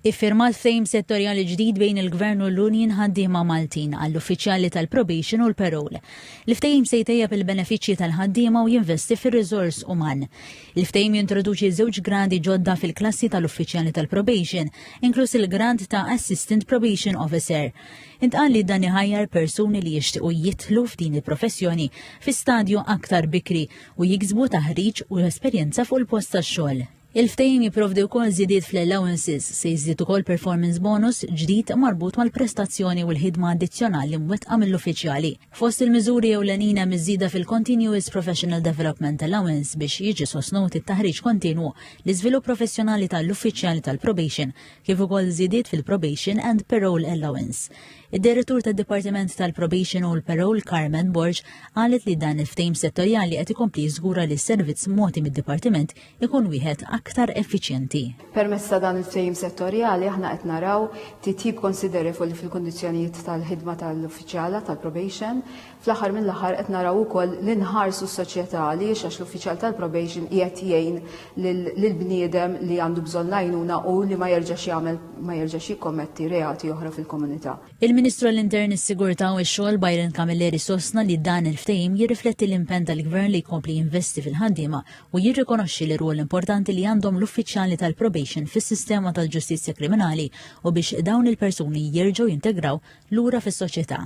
Iffirmat ftehim settorali ġdid bejn il-Gvern u l-Unjon ħaddiema Maltin għall-uffiċjali tal-probation u l-parole. Il-ftehim se jtejjeb il-benefiċċji tal-ħaddiema u jinvesti fir-riżors uman. Il-ftehim jintroduċi żewġ grandi ġodda fil-klassi tal-uffiċjali tal-probation, inkluż il-grant ta' Assistant Probation Officer. Intqal li dan iħajjar persuni li jixtiequ jidħlu f'din il-professjoni fi stadju aktar bikri u jiksbu taħriġ u esperjenza fuq il-post tax-xogħol. Il-ftehim jipprovdi wkoll żiediet fl-allowances, se jżied ukoll performance bonus ġdid marbut mal-prestazzjoni u l-ħidma addizzjonali mwettqa mill-uffiċjali. Fost il-miżuri ewlenin hemm iż-żieda fil-Continuous Professional Development Allowance biex jiġi sostnut it-taħriġ kontinwu l-iżvilupp professjonali tal-uffiċjali tal-probation kif ukoll żiediet fil-probation and parole allowance. Id-direttur tad-Dipartiment tal-Probation u l-Parole Carmen Borg qalet li dan il-ftehim settorjali qed ikompli jiżgura li s-servizz mogħti mid-dipartiment ikun wieħed aktar effiċjenti. Permezz ta' dan il-ftehim settorjali aħna qed naraw titjib konsiderevoli fil-kundizzjonijiet tal-ħidma tal-uffiċjala tal-probation. Fl-aħħar mill-aħħar qed naraw ukoll li nħarsu s-soċjetà għaliex għax l-uffiċjal tal-probation qiegħed jgħin lill-bniedem li għandu bżonn għajnuna u li ma jerġax jikkommetti reati oħra fil-komunità. Il-Ministru l-Intern is-Sigurtà u x-xogħol Byron Camilleri sostna li dan il-ftehim jirrifletti l-impenn tal-Gvern li jkompli jinvesti fil-ħaddiema u jirrikonoxxi l-rwol importanti li għandhom l-uffiċjali tal-probation fis-sistema tal-ġustizzja kriminali u biex dawn il-persuni jerġgħu jintegraw lura fis-soċjetà.